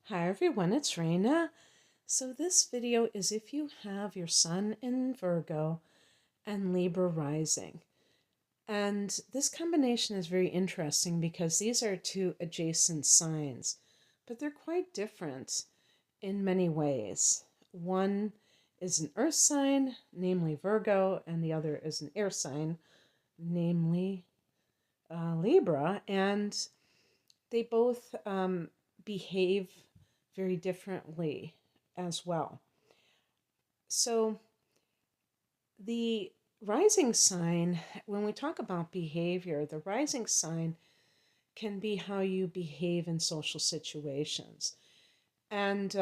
Hi everyone, it's Raina. So this video is if you have your sun in Virgo and Libra rising. And this combination is very interesting because these are two adjacent signs, but they're quite different in many ways. One is an earth sign, namely Virgo, and the other is an air sign, namely Libra. And they both behave very differently as well. So, the rising sign, when we talk about behavior, the rising sign can be how you behave in social situations. And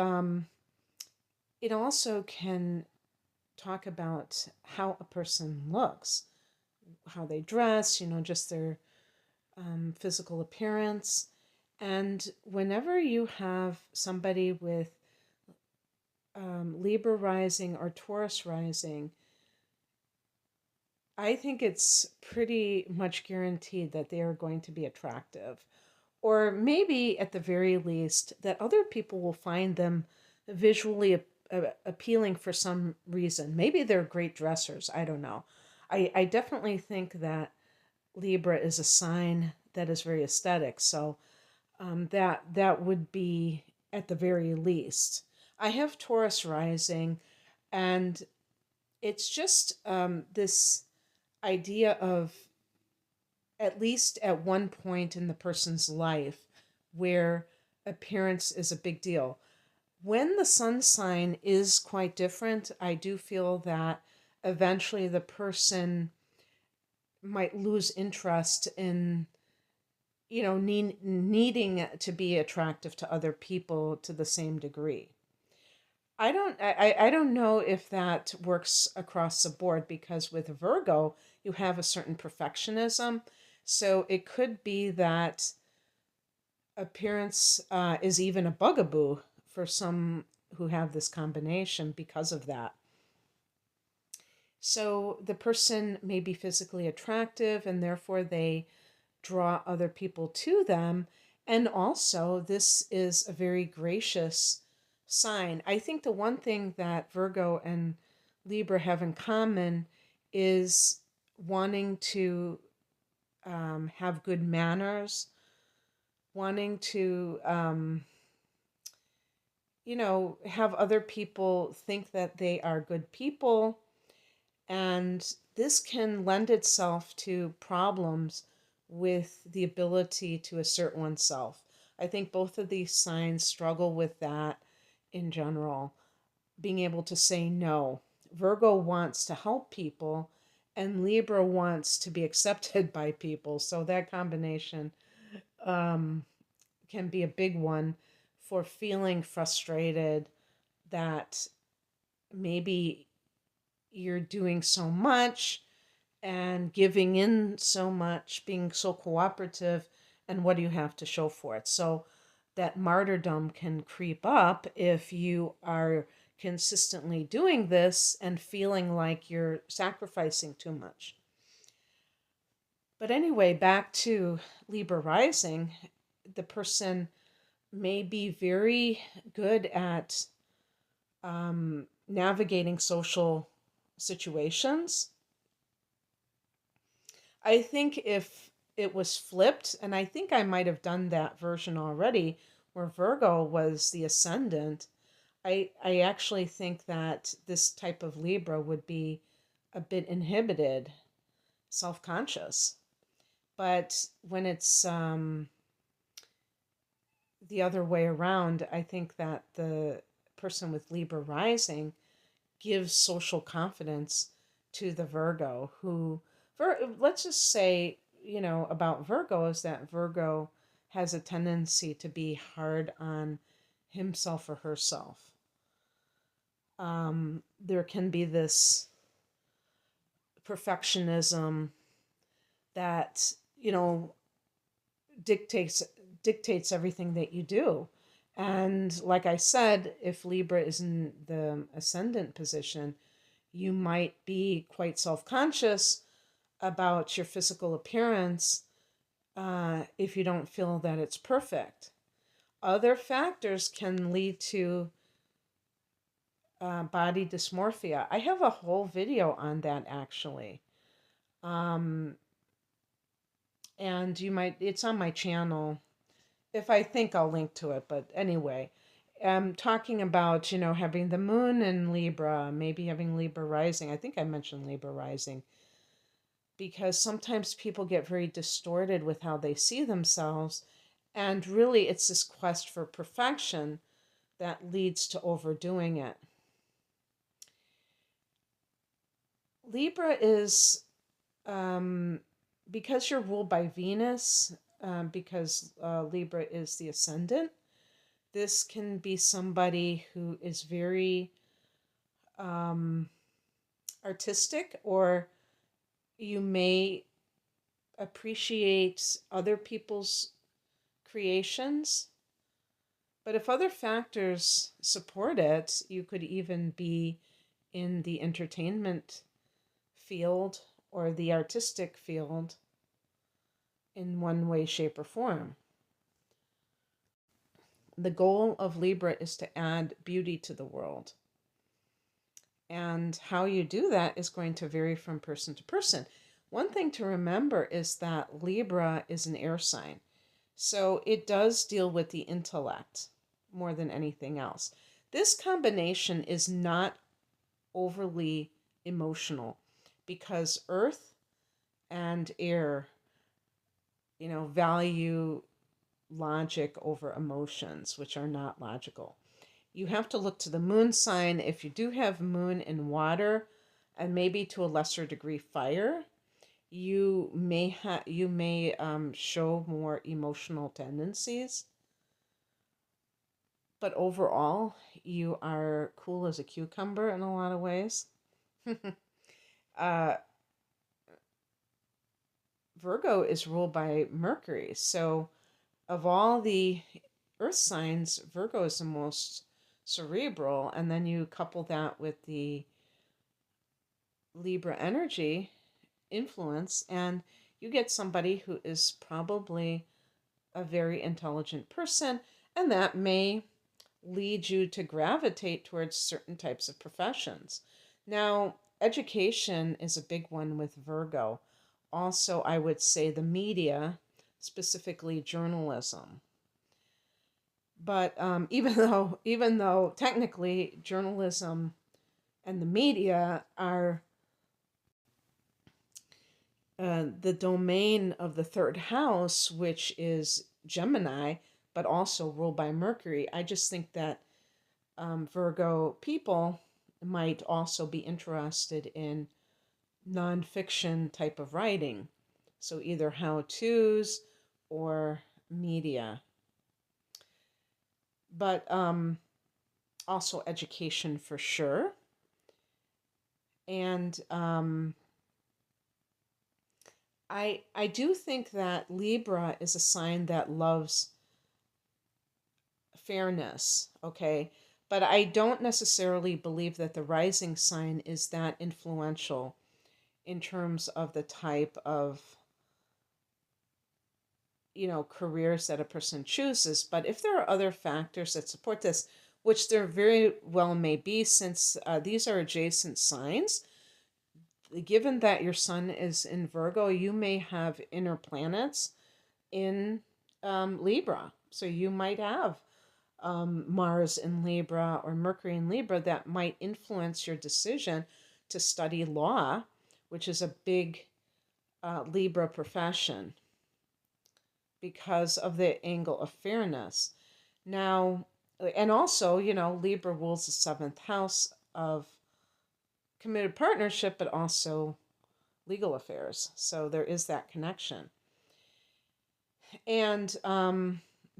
it also can talk about how a person looks, how they dress, just their physical appearance. And whenever you have somebody with Libra rising or Taurus rising, I think it's pretty much guaranteed that they are going to be attractive. Or maybe at the very least, that other people will find them visually appealing for some reason. Maybe they're great dressers. I don't know. I definitely think that Libra is a sign that is very aesthetic. So that would be at the very least. I have Taurus rising, and it's just this idea of at least at one point in the person's life where appearance is a big deal. When the sun sign is quite different, I do feel that eventually the person might lose interest in needing to be attractive to other people to the same degree. I don't know if that works across the board because with Virgo, you have a certain perfectionism. So it could be that appearance is even a bugaboo for some who have this combination because of that. So the person may be physically attractive and therefore they draw other people to them. And also, this is a very gracious sign. I think the one thing that Virgo and Libra have in common is wanting to have good manners, wanting to, have other people think that they are good people. And this can lend itself to problems with the ability to assert oneself. I think both of these signs struggle with that in general, being able to say no. Virgo wants to help people, and Libra wants to be accepted by people. So that combination um, can be a big one for feeling frustrated that maybe you're doing so much and giving in so much, being so cooperative, and what do you have to show for it? So that martyrdom can creep up if you are consistently doing this and feeling like you're sacrificing too much. But anyway, back to Libra rising, the person may be very good at navigating social situations. I think if it was flipped, and I think I might have done that version already, where Virgo was the ascendant, I actually think that this type of Libra would be a bit inhibited, self conscious. But when it's the other way around, I think that the person with Libra rising gives social confidence to the Virgo who, let's just say, about Virgo is that Virgo has a tendency to be hard on himself or herself. There can be this perfectionism that, dictates dictates everything that you do. And like I said, if Libra is in the ascendant position, you might be quite self conscious about your physical appearance if you don't feel that it's perfect. Other factors can lead to body dysmorphia. I have a whole video on that actually. Um, and it's on my channel. If I think, I'll link to it. But anyway, talking about, having the moon in Libra, maybe having Libra rising. I think I mentioned Libra rising because sometimes people get very distorted with how they see themselves. And really, it's this quest for perfection that leads to overdoing it. Libra is, um, because you're ruled by Venus, because Libra is the ascendant, this can be somebody who is very um, artistic, or you may appreciate other people's creations. But if other factors support it, you could even be in the entertainment field or the artistic field in one way, shape, or form. The goal of Libra is to add beauty to the world. And how you do that is going to vary from person to person. One thing to remember is that Libra is an air sign. So it does deal with the intellect more than anything else. This combination is not overly emotional because earth and air, value logic over emotions, which are not logical. You have to look to the moon sign. If you do have moon in water, and maybe to a lesser degree fire, you may show more emotional tendencies. But overall, you are cool as a cucumber in a lot of ways. uh, Virgo is ruled by Mercury. So, of all the earth signs, Virgo is the most cerebral. And then you couple that with the Libra energy influence, and you get somebody who is probably a very intelligent person. And that may lead you to gravitate towards certain types of professions. Now, education is a big one with Virgo. Also, I would say the media, specifically journalism. But even though technically journalism and the media are the domain of the third house, which is Gemini, but also ruled by Mercury, I just think that Virgo people might also be interested in nonfiction type of writing. So either how-tos or media. But also education for sure. And I do think that Libra is a sign that loves fairness, okay? But I don't necessarily believe that the rising sign is that influential in terms of the type of, careers that a person chooses. But if there are other factors that support this, which there very well may be, since these are adjacent signs, given that your sun is in Virgo, you may have inner planets in Libra. So you might have Mars in Libra or Mercury in Libra that might influence your decision to study law, which is a big Libra profession because of the angle of fairness. Now, and also, Libra rules the seventh house of committed partnership, but also legal affairs. So there is that connection. And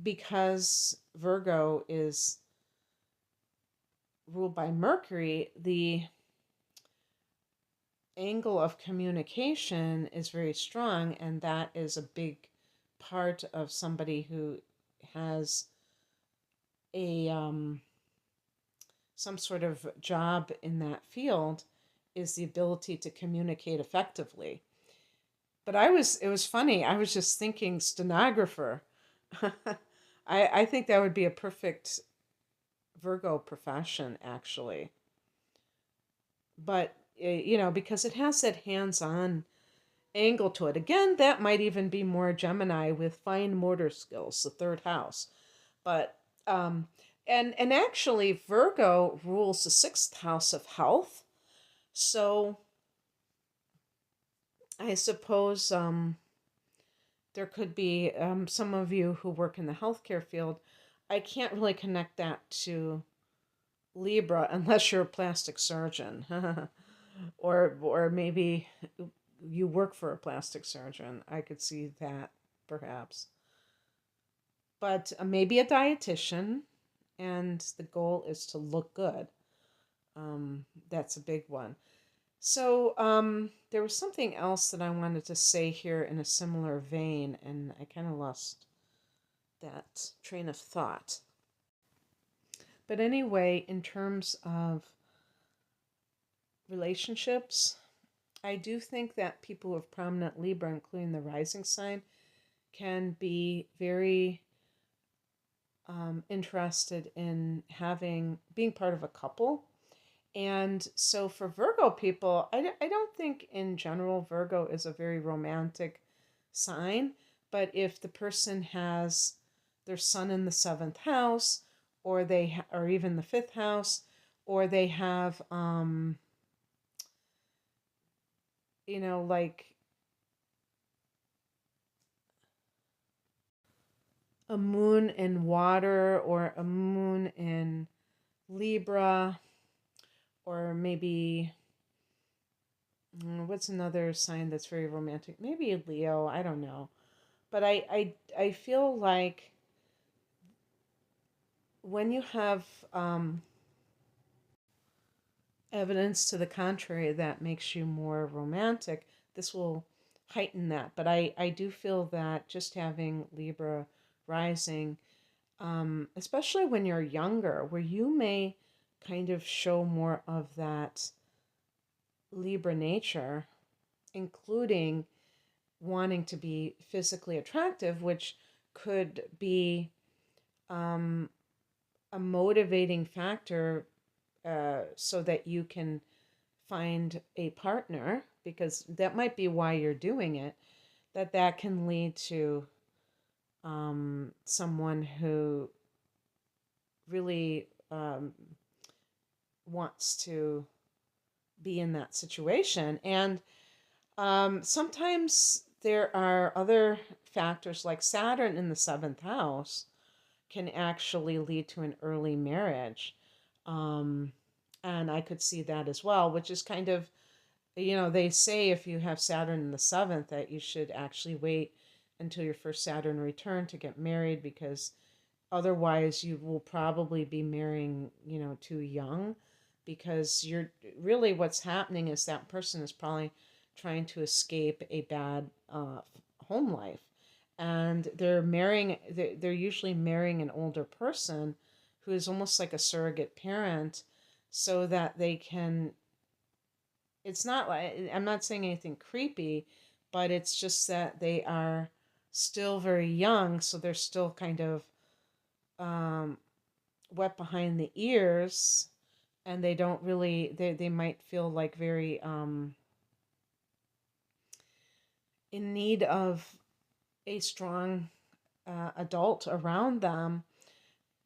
because Virgo is ruled by Mercury, the angle of communication is very strong, and that is a big part of somebody who has a some sort of job in that field, is the ability to communicate effectively. But it was funny. I was just thinking stenographer. I think that would be a perfect Virgo profession, actually. But, because it has that hands on angle to it. Again, that might even be more Gemini with fine motor skills, the third house. But, and actually, Virgo rules the sixth house of health. So I suppose there could be some of you who work in the healthcare field. I can't really connect that to Libra unless you're a plastic surgeon, or maybe you work for a plastic surgeon. I could see that perhaps, but maybe a dietitian, and the goal is to look good. That's a big one. So there was something else that I wanted to say here in a similar vein, and I kind of lost that train of thought. But anyway, in terms of relationships, I do think that people who have prominent Libra, including the rising sign, can be very interested in being part of a couple. And so for Virgo people, I don't think in general Virgo is a very romantic sign. But if the person has their sun in the seventh house, or even the fifth house, or they have, like a moon in water or a moon in Libra, or maybe what's another sign that's very romantic? Maybe Leo, I don't know. But I feel like when you have evidence to the contrary that makes you more romantic, this will heighten that. But I do feel that just having Libra rising, especially when you're younger, where you may kind of show more of that Libra nature, including wanting to be physically attractive, which could be um, a motivating factor so that you can find a partner, because that might be why you're doing it, that can lead to someone who really wants to be in that situation. And sometimes there are other factors, like Saturn in the seventh house can actually lead to an early marriage. Um, and I could see that as well, which is kind of, they say if you have Saturn in the seventh that you should actually wait until your first Saturn return to get married, because otherwise you will probably be marrying, too young, because you're really, what's happening is that person is probably trying to escape a bad home life, and they're usually marrying an older person who is almost like a surrogate parent, so that they can, it's not like, I'm not saying anything creepy, but it's just that they are still very young, so they're still kind of um, wet behind the ears, and they don't really, they might feel like very in need of a strong adult around them.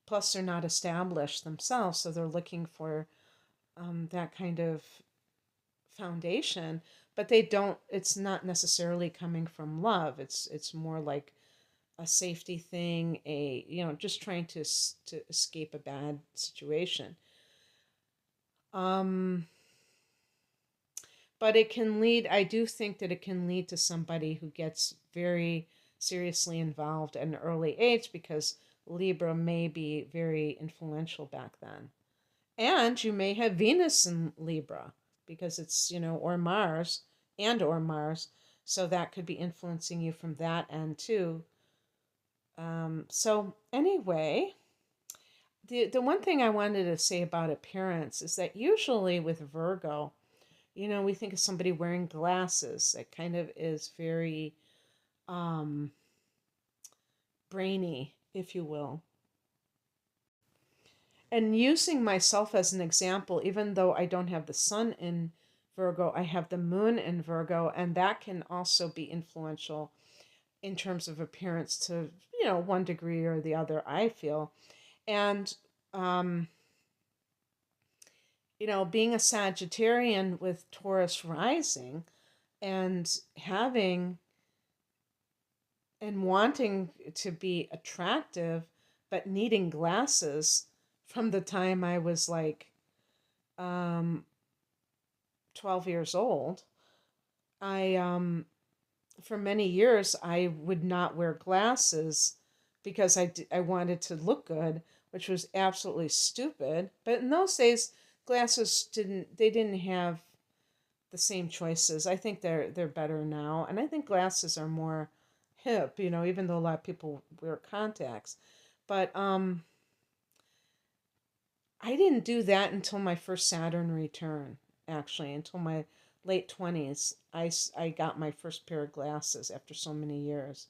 Plus, they're not established themselves, so they're looking for that kind of foundation. But they don't. It's not necessarily coming from love. It's more like a safety thing. Just trying to escape a bad situation. Um, but it can lead. I do think that it can lead to somebody who gets very seriously involved at an early age, because Libra may be very influential back then. And you may have Venus in Libra, because it's, or Mars, or Mars. So that could be influencing you from that end too. So anyway, the one thing I wanted to say about appearance is that usually with Virgo, we think of somebody wearing glasses. That kind of is very brainy if you will. And using myself as an example, even though I don't have the sun in Virgo, I have the moon in Virgo, and that can also be influential in terms of appearance to, one degree or the other, I feel. And, um, being a Sagittarian with Taurus rising and having and wanting to be attractive, but needing glasses from the time I was like um, 12 years old. For many years, I would not wear glasses because I wanted to look good, which was absolutely stupid. But in those days, glasses didn't have the same choices. I think they're better now, and I think glasses are more hip. Even though a lot of people wear contacts, but I didn't do that until my first Saturn return. Actually, until my late 20s, I got my first pair of glasses after so many years,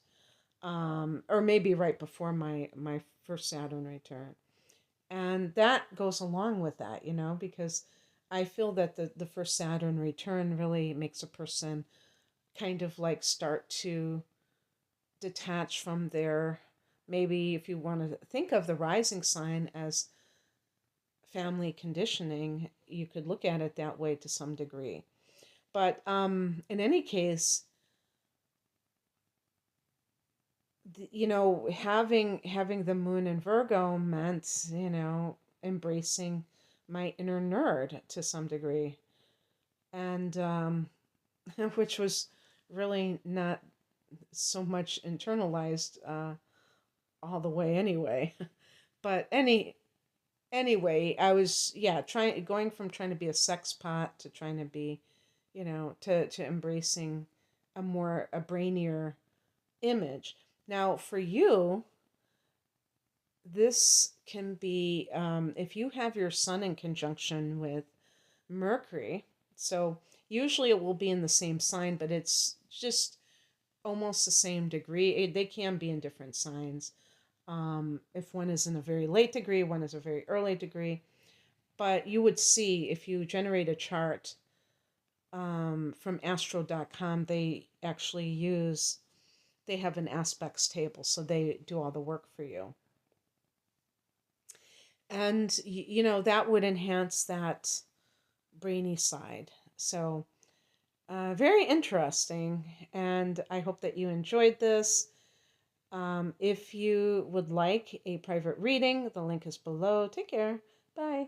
or maybe right before my first Saturn return, and that goes along with that, because I feel that the first Saturn return really makes a person kind of like start to detach from their, maybe if you want to think of the rising sign as family conditioning, you could look at it that way to some degree. But in any case, having the moon in Virgo meant, embracing my inner nerd to some degree, and which was really not so much internalized all the way anyway. But anyway, I was, yeah, going from trying to be a sex pot to trying to be, to embracing a brainier image. Now, for you, this can be, if you have your sun in conjunction with Mercury. So usually it will be in the same sign, but it's just almost the same degree. They can be in different signs. If one is in a very late degree, one is a very early degree. But you would see if you generate a chart from astro.com, they have an aspects table, so they do all the work for you. And, that would enhance that brainy side. So, very interesting. And I hope that you enjoyed this. If you would like a private reading, the link is below. Take care. Bye.